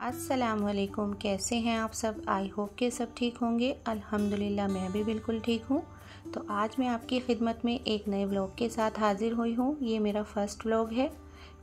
अस्सलामुअलैकुम। कैसे हैं आप सब? आई होप के सब ठीक होंगे। अल्हम्दुलिल्लाह मैं भी बिल्कुल ठीक हूँ। तो आज मैं आपकी खिदमत में एक नए व्लॉग के साथ हाजिर हुई हूँ। ये मेरा फर्स्ट व्लॉग है।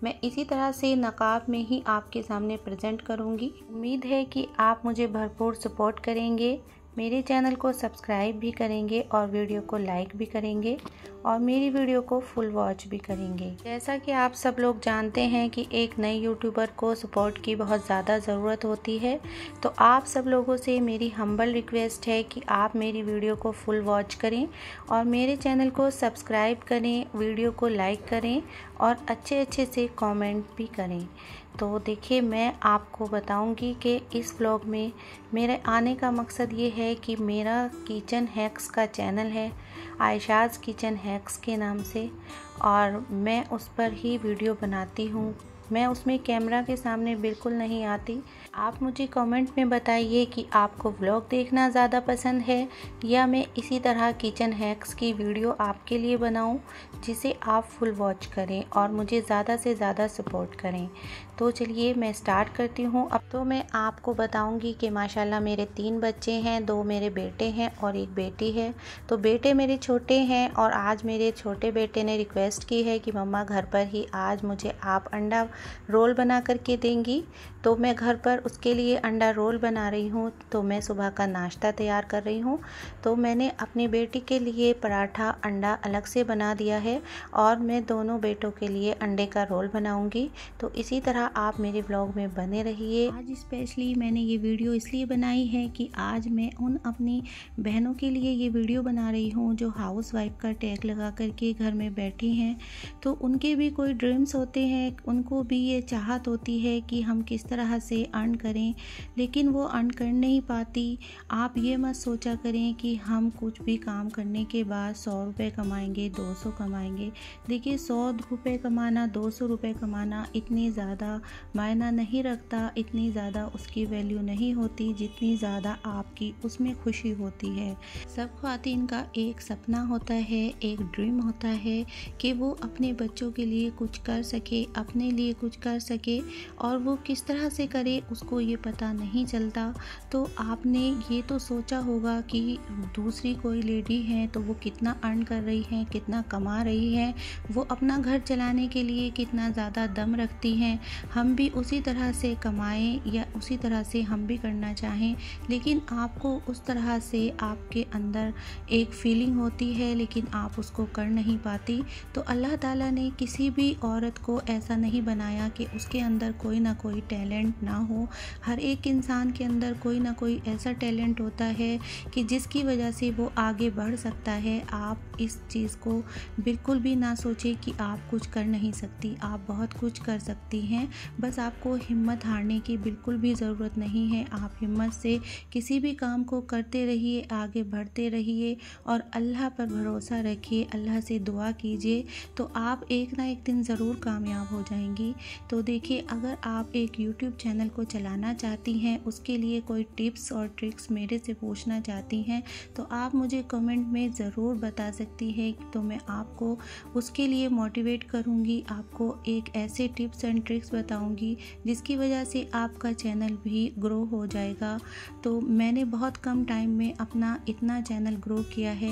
मैं इसी तरह से नकाब में ही आपके सामने प्रेजेंट करूँगी। उम्मीद है कि आप मुझे भरपूर सपोर्ट करेंगे, मेरे चैनल को सब्सक्राइब भी करेंगे और वीडियो को लाइक भी करेंगे और मेरी वीडियो को फुल वॉच भी करेंगे। जैसा कि आप सब लोग जानते हैं कि एक नए यूट्यूबर को सपोर्ट की बहुत ज़्यादा ज़रूरत होती है, तो आप सब लोगों से मेरी हम्बल रिक्वेस्ट है कि आप मेरी वीडियो को फुल वॉच करें और मेरे चैनल को सब्सक्राइब करें, वीडियो को लाइक करें और अच्छे से कमेंट भी करें। तो देखिए, मैं आपको बताऊंगी कि इस व्लॉग में मेरे आने का मकसद ये है कि मेरा किचन हैक्स का चैनल है, आयशाज़ किचन हैक्स के नाम से, और मैं उस पर ही वीडियो बनाती हूँ। मैं उसमें कैमरा के सामने बिल्कुल नहीं आती। आप मुझे कमेंट में बताइए कि आपको व्लॉग देखना ज़्यादा पसंद है या मैं इसी तरह किचन हैक्स की वीडियो आपके लिए बनाऊं जिसे आप फुल वॉच करें और मुझे ज़्यादा से ज़्यादा सपोर्ट करें। तो चलिए मैं स्टार्ट करती हूँ। अब तो मैं आपको बताऊंगी कि माशाल्लाह मेरे 3 बच्चे हैं, 2 मेरे बेटे हैं और एक बेटी है। तो बेटे मेरे छोटे हैं और आज मेरे छोटे बेटे ने रिक्वेस्ट की है कि मम्मा घर पर ही आज मुझे आप अंडा रोल बना करके देंगी। तो मैं घर पर उसके लिए अंडा रोल बना रही हूँ। तो मैं सुबह का नाश्ता तैयार कर रही हूँ। तो मैंने अपनी बेटी के लिए पराठा अंडा अलग से बना दिया है और मैं दोनों बेटों के लिए अंडे का रोल बनाऊंगी। तो इसी तरह आप मेरे व्लॉग में बने रहिए। आज स्पेशली मैंने ये वीडियो इसलिए बनाई है कि आज मैं उन अपनी बहनों के लिए ये वीडियो बना रही हूँ जो हाउस वाइफ का टैग लगा करके घर में बैठी हैं। तो उनके भी कोई ड्रीम्स होते हैं, उनको भी ये चाहत होती है कि हम किस तरह से अर्न करें, लेकिन वो अर्न कर नहीं पाती। आप ये मत सोचा करें कि हम कुछ भी काम करने के बाद 100 रुपये कमाएंगे, 200 कमाएंगे। देखिए, 100 रुपये कमाना, 200 रुपये कमाना इतनी ज़्यादा मायना नहीं रखता, इतनी ज़्यादा उसकी वैल्यू नहीं होती जितनी ज़्यादा आपकी उसमें खुशी होती है। सब ख्वातीन का एक सपना होता है, एक ड्रीम होता है कि वो अपने बच्चों के लिए कुछ कर सके, अपने लिए कुछ कर सके, और वो किस तरह से करे उसको ये पता नहीं चलता। तो आपने ये तो सोचा होगा कि दूसरी कोई लेडी है तो वो कितना अर्न कर रही है, कितना कमा रही है, वो अपना घर चलाने के लिए कितना ज़्यादा दम रखती हैं। हम भी उसी तरह से कमाएं या उसी तरह से हम भी करना चाहें, लेकिन आपको उस तरह से आपके अंदर एक फीलिंग होती है लेकिन आप उसको कर नहीं पाती। तो अल्लाह ताला ने किसी भी औरत को ऐसा नहीं बनाया कि उसके अंदर कोई ना कोई टैलेंट ना हो। हर एक इंसान के अंदर कोई ना कोई ऐसा टैलेंट होता है कि जिसकी वजह से वो आगे बढ़ सकता है। आप इस चीज़ को बिल्कुल भी ना सोचें कि आप कुछ कर नहीं सकती, आप बहुत कुछ कर सकती हैं। बस आपको हिम्मत हारने की बिल्कुल भी ज़रूरत नहीं है। आप हिम्मत से किसी भी काम को करते रहिए, आगे बढ़ते रहिए और अल्लाह पर भरोसा रखिए, अल्लाह से दुआ कीजिए, तो आप एक ना एक दिन ज़रूर कामयाब हो जाएंगी। तो देखिए, अगर आप एक यूट्यूब चैनल को चलाना चाहती हैं, उसके लिए कोई टिप्स और ट्रिक्स मेरे से पूछना चाहती हैं, तो आप मुझे कमेंट में ज़रूर बता सकती हैं। तो मैं आपको उसके लिए मोटिवेट करूँगी, आपको एक ऐसे टिप्स एंड ट्रिक्स बताऊँगी जिसकी वजह से आपका चैनल भी ग्रो हो जाएगा। तो मैंने बहुत कम टाइम में अपना इतना चैनल ग्रो किया है।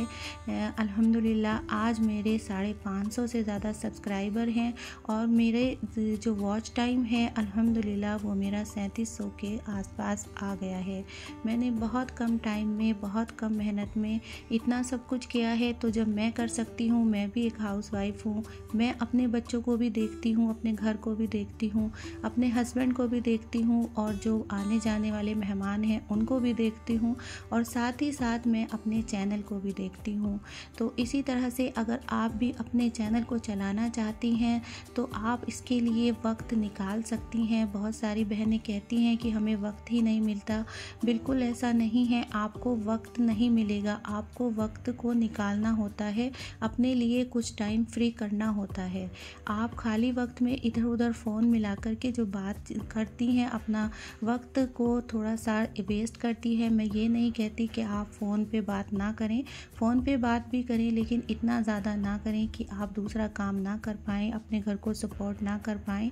अल्हम्दुलिल्लाह आज मेरे 550 से ज़्यादा सब्सक्राइबर हैं और मेरे जो वॉच टाइम है अल्हम्दुलिल्लाह वो मेरा 3700 के आसपास आ गया है। मैंने बहुत कम टाइम में, बहुत कम मेहनत में इतना सब कुछ किया है। तो जब मैं कर सकती हूँ, मैं भी एक हाउस वाइफ हूँ, मैं अपने बच्चों को भी देखती हूँ, अपने घर को भी देखती हूँ, अपने हस्बैंड को भी देखती हूँ और जो आने जाने वाले मेहमान हैं उनको भी देखती हूँ और साथ ही साथ मैं अपने चैनल को भी देखती हूँ। तो इसी तरह से अगर आप भी अपने चैनल को चलाना चाहती हैं तो आप इसके लिए वक्त निकाल सकती हैं। बहुत सारी बहनें कहती हैं कि हमें वक्त ही नहीं मिलता। बिल्कुल ऐसा नहीं है, आपको वक्त नहीं मिलेगा, आपको वक्त को निकालना होता है, अपने लिए कुछ टाइम फ्री करना होता है। आप खाली वक्त में इधर उधर फ़ोन मिला कर के जो बात करती हैं, अपना वक्त को थोड़ा सा वेस्ट करती है। मैं ये नहीं कहती कि आप फ़ोन पे बात ना करें, फ़ोन पे बात भी करें, लेकिन इतना ज़्यादा ना करें कि आप दूसरा काम ना कर पाएँ, अपने घर को सपोर्ट ना कर पाएँ।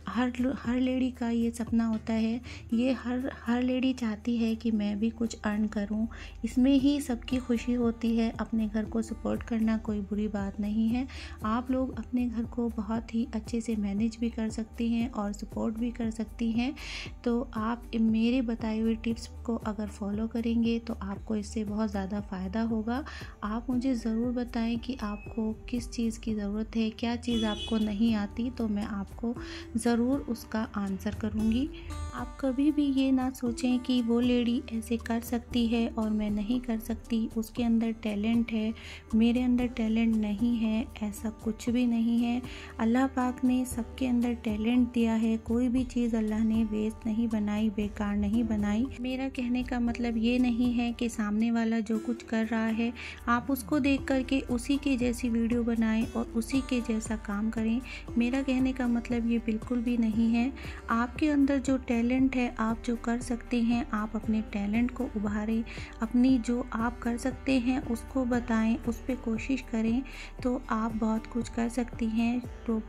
हर लेडी का ये सपना होता है, ये हर लेडी चाहती है कि मैं भी कुछ अर्न करूं। इसमें ही सबकी खुशी होती है। अपने घर को सपोर्ट करना कोई बुरी बात नहीं है। आप लोग अपने घर को बहुत ही अच्छे से मैनेज भी कर सकती हैं और सपोर्ट भी कर सकती हैं। तो आप मेरे बताए हुए टिप्स को अगर फॉलो करेंगे तो आपको इससे बहुत ज़्यादा फ़ायदा होगा। आप मुझे ज़रूर बताएं कि आपको किस चीज़ की ज़रूरत है, क्या चीज़ आपको नहीं आती, तो मैं आपको ज़रूर उसका आंसर करूँगी। आप कभी भी ये ना सोचें कि वो लेडी ऐसे कर सकती है और मैं नहीं कर सकती, उसके अंदर टैलेंट है, मेरे अंदर टैलेंट नहीं है। ऐसा कुछ भी नहीं है। अल्लाह पाक ने सबके अंदर टैलेंट दिया है। कोई भी चीज़ अल्लाह ने वेस्ट नहीं बनाई, बेकार नहीं बनाई। मेरा कहने का मतलब ये नहीं है कि सामने वाला जो कुछ कर रहा है आप उसको देख करके उसी के जैसी वीडियो बनाएं और उसी के जैसा काम करें। मेरा कहने का मतलब ये बिल्कुल भी नहीं है। आपके अंदर जो टैलेंट है, आप जो कर सकते हैं, आप अपने टैलेंट को उभारें, अपनी जो आप कर सकते हैं उसको बताएं, उस पर कोशिश करें, तो आप बहुत कुछ कर सकती हैं। तो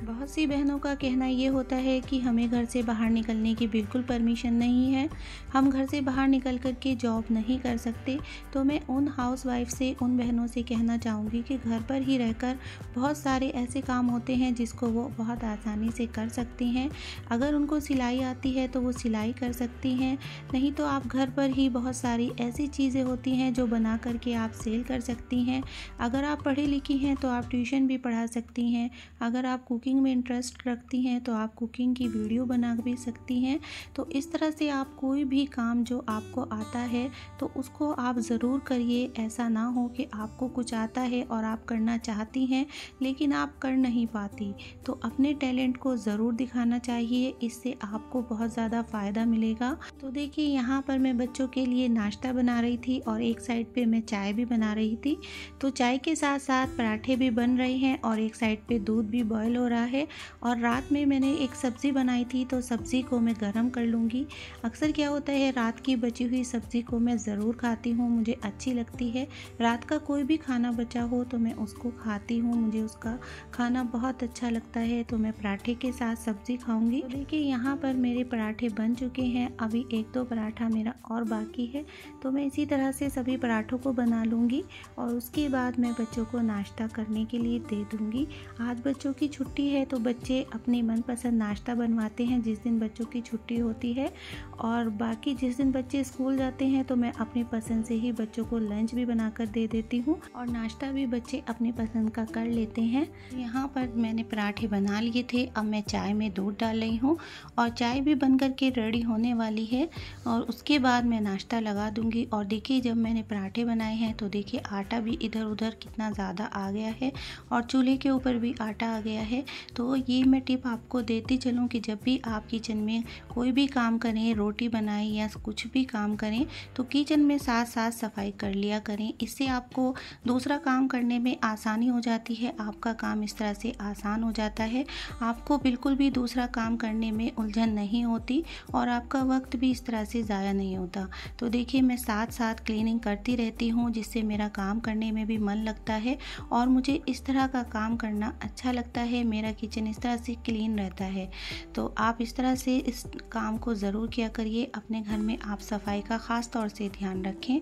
बहुत सी बहनों का कहना ये होता है कि हमें घर से बाहर निकलने की बिल्कुल परमिशन नहीं है, हम घर से बाहर निकल कर के जॉब नहीं कर सकते। तो मैं उन हाउसवाइफ से, उन बहनों से कहना चाहूँगी कि घर पर ही रहकर बहुत सारे ऐसे काम होते हैं जिसको वो बहुत आसानी से कर सकती हैं। अगर उनको सिलाई आती है तो वो सिलाई कर सकती हैं, नहीं तो आप घर पर ही बहुत सारी ऐसी चीज़ें होती हैं जो बना करके आप सेल कर सकती हैं। अगर आप पढ़ी लिखी हैं तो आप ट्यूशन भी पढ़ा सकती हैं। अगर आप कुकिंग में इंटरेस्ट रखती हैं तो आप कुकिंग की वीडियो बना भी सकती हैं। तो इस तरह से आप कोई भी काम जो आपको आता है तो उसको आप ज़रूर करिए। ऐसा ना हो कि आपको कुछ आता है और आप करना चाहती हैं लेकिन आप कर नहीं पाती। तो अपने टैलेंट को ज़रूर दिखाना चाहिए, इससे आपको बहुत ज़्यादा फ़ायदा मिलेगा। तो देखिए, यहाँ पर मैं बच्चों के लिए नाश्ता बना रही थी और एक साइड पे मैं चाय भी बना रही थी। तो चाय के साथ साथ पराठे भी बन रहे हैं और एक साइड पे दूध भी बॉयल हो रहा है। और रात में मैंने एक सब्ज़ी बनाई थी तो सब्ज़ी को मैं गरम कर लूँगी। अक्सर क्या होता है, रात की बची हुई सब्ज़ी को मैं ज़रूर खाती हूँ, मुझे अच्छी लगती है। रात का कोई भी खाना बचा हो तो मैं उसको खाती हूँ, मुझे उसका खाना बहुत अच्छा लगता है। तो मैं पराठे के साथ सब्ज़ी खाऊंगी। तो देखिए, यहाँ पर मेरे पराठे बन चुके हैं, अभी एक दो पराठा मेरा और बाकी है। तो मैं इसी तरह से सभी पराठों को बना लूँगी और उसके बाद मैं बच्चों को नाश्ता करने के लिए दे दूँगी। आज बच्चों की छुट्टी है तो बच्चे अपनी मनपसंद नाश्ता बनवाते हैं जिस दिन बच्चों की छुट्टी होती है, और बाकी जिस दिन बच्चे स्कूल जाते हैं तो मैं अपनी पसंद से ही बच्चों को लंच भी बनाकर दे देती हूँ और नाश्ता भी बच्चे अपनी पसंद का कर लेते हैं। यहाँ पर मैंने पराठे बना लिए थे, अब मैं चाय में दूध डाल रही हूँ और चाय भी बन कर के रेडी होने वाली है और उसके बाद मैं नाश्ता लगा दूँगी। और देखिए, जब मैंने पराठे बनाए हैं तो देखिए आटा भी इधर उधर कितना ज़्यादा आ गया है और चूल्हे के ऊपर भी आटा आ गया है। तो ये मैं टिप आपको देती चलूँ कि जब भी आप किचन में कोई भी काम करें, रोटी बनाएं या कुछ भी काम करें, तो किचन में साथ साथ सफाई कर लिया करें। इससे आपको दूसरा काम करने में आसानी हो जाती है, आपका काम इस तरह से आसान हो जाता है, आपको बिल्कुल भी दूसरा काम करने में उलझन नहीं होती और आपका वक्त भी इस तरह से ज़ाया नहीं होता। तो देखिए, मैं साथ साथ क्लीनिंग करती रहती हूँ जिससे मेरा काम करने में भी मन लगता है और मुझे इस तरह का काम करना अच्छा लगता है। मेरा किचन इस तरह से क्लीन रहता है। तो आप इस तरह से इस काम को ज़रूर किया करिए। अपने घर में आप सफाई का ख़ास तौर से ध्यान रखें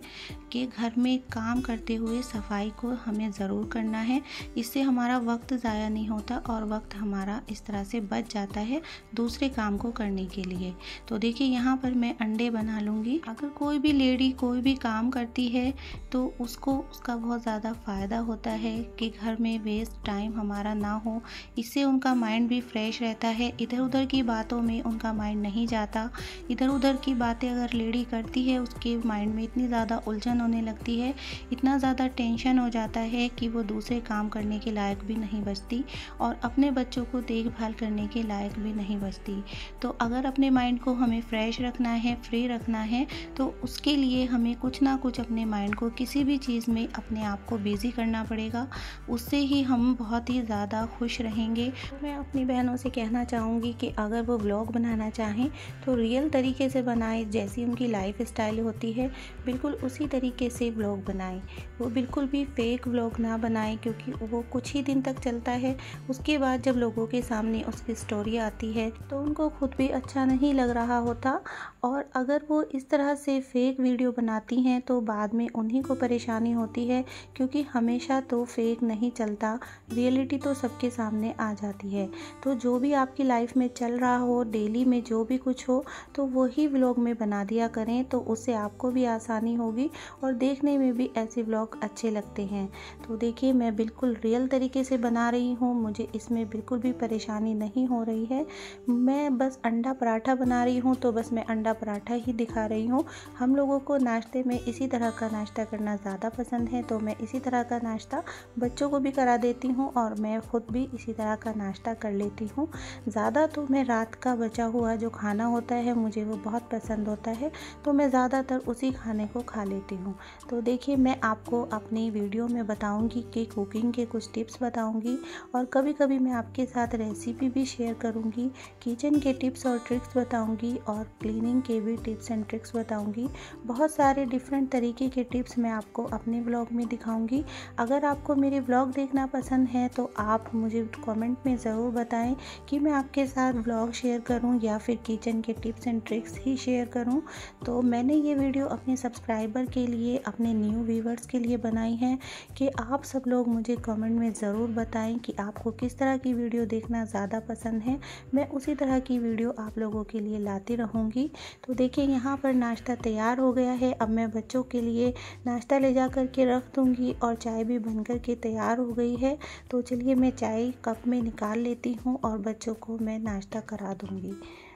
कि घर में काम करते हुए सफाई को हमें ज़रूर करना है। इससे हमारा वक्त ज़ाया नहीं होता और वक्त हमारा इस तरह से बच जाता है दूसरे काम को करने के लिए। तो देखिए, यहाँ पर मैं अंडे बना लूँगी। अगर कोई भी लेडी कोई भी काम करती है तो उसको उसका बहुत ज़्यादा फ़ायदा होता है कि घर में वेस्ट टाइम हमारा ना हो। इससे उनका माइंड भी फ्रेश रहता है, इधर उधर की बातों में उनका माइंड नहीं जाता। इधर उधर की बातें अगर लेडी करती है उसके माइंड में इतनी ज़्यादा उलझन होने लगती है, इतना ज़्यादा टेंशन हो जाता है कि वो दूसरे काम करने के लायक भी नहीं बचती और अपने बच्चों को देखभाल करने के लायक भी नहीं बचती। तो अगर अपने माइंड को हमें फ्रेश रखना है, फ्री रखना है, तो उसके लिए हमें कुछ ना कुछ अपने माइंड को किसी भी चीज़ में अपने आप को बिज़ी करना पड़ेगा। उससे ही हम बहुत ही ज़्यादा खुश रहेंगे बनाएंगे। मैं अपनी बहनों से कहना चाहूँगी कि अगर वो व्लॉग बनाना चाहें तो रियल तरीके से बनाएं, जैसी उनकी लाइफ स्टाइल होती है बिल्कुल उसी तरीके से व्लॉग बनाएं। वो बिल्कुल भी फेक व्लॉग ना बनाएं, क्योंकि वो कुछ ही दिन तक चलता है। उसके बाद जब लोगों के सामने उसकी स्टोरी आती है तो उनको खुद भी अच्छा नहीं लग रहा होता, और अगर वो इस तरह से फेक वीडियो बनाती हैं तो बाद में उन्हीं को परेशानी होती है, क्योंकि हमेशा तो फेक नहीं चलता, रियलिटी तो सबके सामने आ जाती है। तो जो भी आपकी लाइफ में चल रहा हो, डेली में जो भी कुछ हो, तो वही व्लॉग में बना दिया करें, तो उससे आपको भी आसानी होगी और देखने में भी ऐसे व्लॉग अच्छे लगते हैं। तो देखिए, मैं बिल्कुल रियल तरीके से बना रही हूँ, मुझे इसमें बिल्कुल भी परेशानी नहीं हो रही है। मैं बस अंडा पराठा बना रही हूँ, तो बस मैं अंडा पराठा ही दिखा रही हूँ। हम लोगों को नाश्ते में इसी तरह का नाश्ता करना ज़्यादा पसंद है, तो मैं इसी तरह का नाश्ता बच्चों को भी करा देती हूँ और मैं खुद भी इसी तरह का नाश्ता कर लेती हूँ। ज़्यादा तो मैं रात का बचा हुआ जो खाना होता है मुझे वो बहुत पसंद होता है, तो मैं ज़्यादातर उसी खाने को खा लेती हूँ। तो देखिए, मैं आपको अपनी वीडियो में बताऊँगी कि कुकिंग के कुछ टिप्स बताऊँगी, और कभी कभी मैं आपके साथ रेसिपी भी शेयर करूँगी, किचन के टिप्स और ट्रिक्स बताऊँगी, और क्लीनिंग के भी टिप्स एंड ट्रिक्स बताऊँगी। बहुत सारे डिफरेंट तरीके के टिप्स मैं आपको अपने ब्लॉग में दिखाऊंगी। अगर आपको मेरे ब्लॉग देखना पसंद है तो आप मुझे कमेंट में ज़रूर बताएं कि मैं आपके साथ ब्लॉग शेयर करूं या फिर किचन के tips and tricks he share करूं। तो मैंने ये वीडियो अपने सब्सक्राइबर के लिए, अपने न्यू व्यूवर्स के लिए बनाई है कि आप सब लोग मुझे कमेंट में ज़रूर बताएं कि आपको किस तरह की वीडियो देखना ज़्यादा पसंद है। मैं उसी तरह की वीडियो आप लोगों के लिए लाती रहूँगी। तो देखिए, यहाँ पर नाश्ता तैयार हो गया है। अब मैं बच्चों के लिए नाश्ता ले जा कर के रख दूँगी, और चाय भी बन कर के तैयार हो गई है। तो चलिए, मैं चाय कप में निकाल लेती हूँ और बच्चों को मैं नाश्ता करा दूँगी।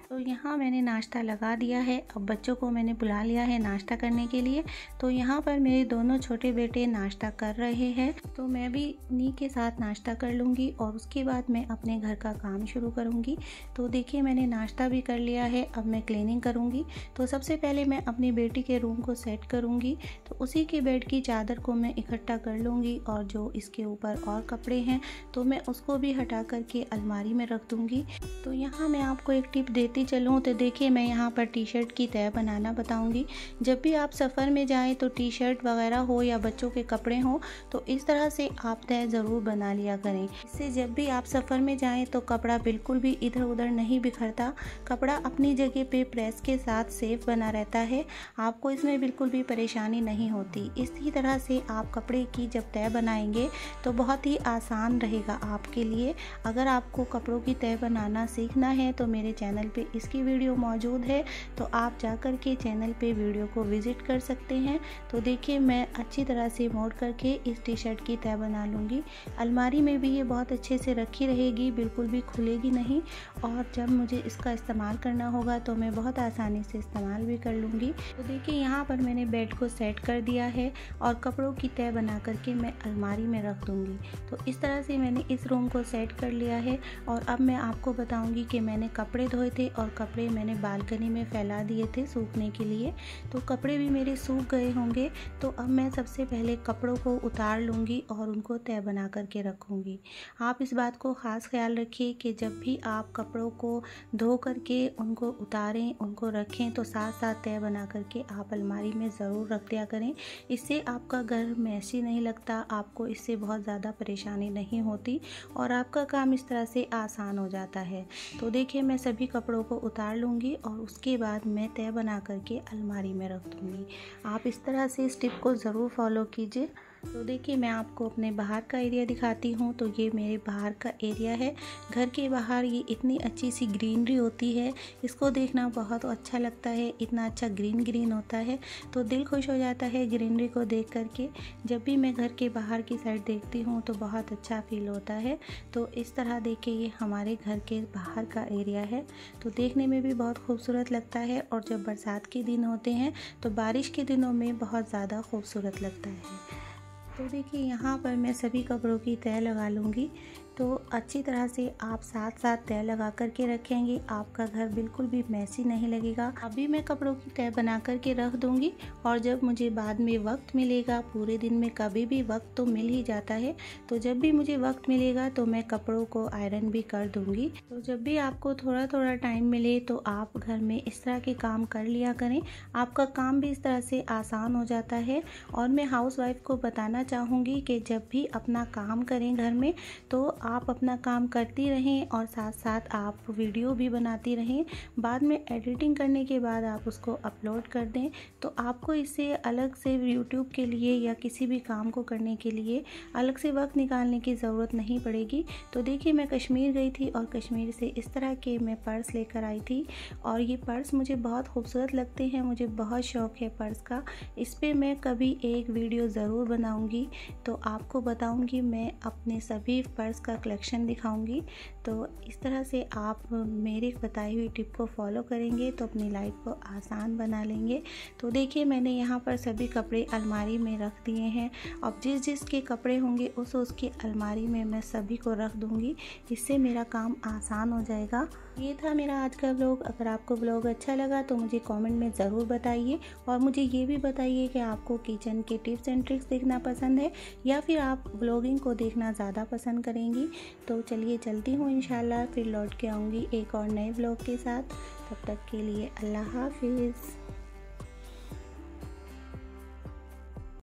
तो यहाँ मैंने नाश्ता लगा दिया है। अब बच्चों को मैंने बुला लिया है नाश्ता करने के लिए। तो यहाँ पर मेरे दोनों छोटे बेटे नाश्ता कर रहे हैं, तो मैं भी इन्हीं के साथ नाश्ता कर लूँगी और उसके बाद मैं अपने घर का काम शुरू करूँगी। तो देखिए, मैंने नाश्ता भी कर लिया है। अब मैं क्लीनिंग करूँगी। तो सबसे पहले मैं अपनी बेटी के रूम को सेट करूँगी। तो उसी के बेड की चादर को मैं इकट्ठा कर लूँगी, और जो इसके ऊपर और कपड़े हैं तो मैं उसको भी हटा करके अलमारी में रख दूँगी। तो यहाँ मैं आपको एक टिप देती चलूँ तो देखिए, मैं यहाँ पर टी शर्ट की तह बनाना बताऊँगी। जब भी आप सफ़र में जाएं तो टी शर्ट वगैरह हो या बच्चों के कपड़े हों तो इस तरह से आप तह ज़रूर बना लिया करें। इससे जब भी आप सफ़र में जाएं तो कपड़ा बिल्कुल भी इधर उधर नहीं बिखरता, कपड़ा अपनी जगह पे प्रेस के साथ सेफ बना रहता है। आपको इसमें बिल्कुल भी परेशानी नहीं होती। इसी तरह से आप कपड़े की जब तह बनाएंगे तो बहुत ही आसान रहेगा आपके लिए। अगर आपको कपड़ों की तह बनाना सीखना है तो मेरे चैनल पे इसकी वीडियो मौजूद है, तो आप जाकर के चैनल पे वीडियो को विजिट कर सकते हैं। तो देखिए, मैं अच्छी तरह से मोड़ करके इस टी शर्ट की तह बना लूँगी। अलमारी में भी ये बहुत अच्छे से रखी रहेगी, बिल्कुल भी खुलेगी नहीं, और जब मुझे इसका इस्तेमाल करना होगा तो मैं बहुत आसानी से इस्तेमाल भी कर लूँगी। तो देखिए, यहाँ पर मैंने बेड को सेट कर दिया है और कपड़ों की तह बना करके मैं अलमारी में रख दूँगी। तो इस तरह से मैंने इस रूम को सेट कर लिया है। और अब मैं आपको बताऊँगी कि मैंने कपड़े धोए थे और कपड़े मैंने बालकनी में फैला दिए थे सूखने के लिए। तो कपड़े भी मेरे सूख गए होंगे। तो अब मैं सबसे पहले कपड़ों को उतार लूँगी और उनको तह बना करके रखूँगी। आप इस बात को ख़ास ख्याल रखिए कि जब भी आप कपड़ों को धो करके उनको उतारें, उनको रखें, तो साथ साथ तह बना करके आप अलमारी में ज़रूर रख दिया करें। इससे आपका घर मैसी नहीं लगता, आपको इससे बहुत ज़्यादा परेशानी नहीं होती और आपका काम इस तरह से आसान हो जाता है। तो देखिए, मैं सभी कपड़ों को उतार लूँगी और उसके बाद मैं तह बना करके अलमारी में रख दूँगी। आप इस तरह से इस टिप को ज़रूर फॉलो कीजिए। तो देखिए, मैं आपको अपने बाहर का एरिया दिखाती हूँ। तो ये मेरे बाहर का एरिया है। घर के बाहर ये इतनी अच्छी सी ग्रीनरी होती है, इसको देखना बहुत अच्छा लगता है। इतना अच्छा ग्रीन ग्रीन होता है तो दिल खुश हो जाता है ग्रीनरी को देख करके। जब भी मैं घर के बाहर की साइड देखती हूँ तो बहुत अच्छा फील होता है। तो इस तरह देखिए, ये हमारे घर के बाहर का एरिया है। तो देखने में भी बहुत खूबसूरत लगता है, और जब बरसात के दिन होते हैं तो बारिश के दिनों में बहुत ज़्यादा खूबसूरत लगता है। तो देखिए, यहाँ पर मैं सभी कपड़ों की तह लगा लूँगी। तो अच्छी तरह से आप साथ साथ तह लगा कर के रखेंगे, आपका घर बिल्कुल भी मैसी नहीं लगेगा। अभी मैं कपड़ों की तह बना कर के रख दूंगी और जब मुझे बाद में वक्त मिलेगा, पूरे दिन में कभी भी वक्त तो मिल ही जाता है, तो जब भी मुझे वक्त मिलेगा तो मैं कपड़ों को आयरन भी कर दूंगी। तो जब भी आपको थोड़ा थोड़ा टाइम मिले तो आप घर में इस तरह के काम कर लिया करें, आपका काम भी इस तरह से आसान हो जाता है। और मैं हाउसवाइफ को बताना चाहूँगी कि जब भी अपना काम करें घर में तो आप अपना काम करती रहें और साथ साथ आप वीडियो भी बनाती रहें। बाद में एडिटिंग करने के बाद आप उसको अपलोड कर दें, तो आपको इससे अलग से यूट्यूब के लिए या किसी भी काम को करने के लिए अलग से वक्त निकालने की ज़रूरत नहीं पड़ेगी। तो देखिए, मैं कश्मीर गई थी और कश्मीर से इस तरह के मैं पर्स लेकर आई थी और ये पर्स मुझे बहुत खूबसूरत लगते हैं, मुझे बहुत शौक़ है पर्स का। इस पर मैं कभी एक वीडियो ज़रूर बनाऊँगी, तो आपको बताऊँगी, मैं अपने सभी पर्स का कलेक्शन दिखाऊंगी। तो इस तरह से आप मेरी बताई हुई टिप को फॉलो करेंगे तो अपनी लाइफ को आसान बना लेंगे। तो देखिए, मैंने यहाँ पर सभी कपड़े अलमारी में रख दिए हैं। अब जिस जिस के कपड़े होंगे उस उसकी अलमारी में मैं सभी को रख दूँगी, इससे मेरा काम आसान हो जाएगा। ये था मेरा आज का व्लॉग। अगर आपको व्लॉग अच्छा लगा तो मुझे कमेंट में ज़रूर बताइए और मुझे ये भी बताइए कि आपको किचन के टिप्स एंड ट्रिक्स देखना पसंद है या फिर आप व्लॉगिंग को देखना ज़्यादा पसंद करेंगी। तो चलिए चलती हूँ, इंशाल्लाह फिर लौट के आऊँगी एक और नए व्लॉग के साथ। तब तक के लिए अल्लाह हाफिज़।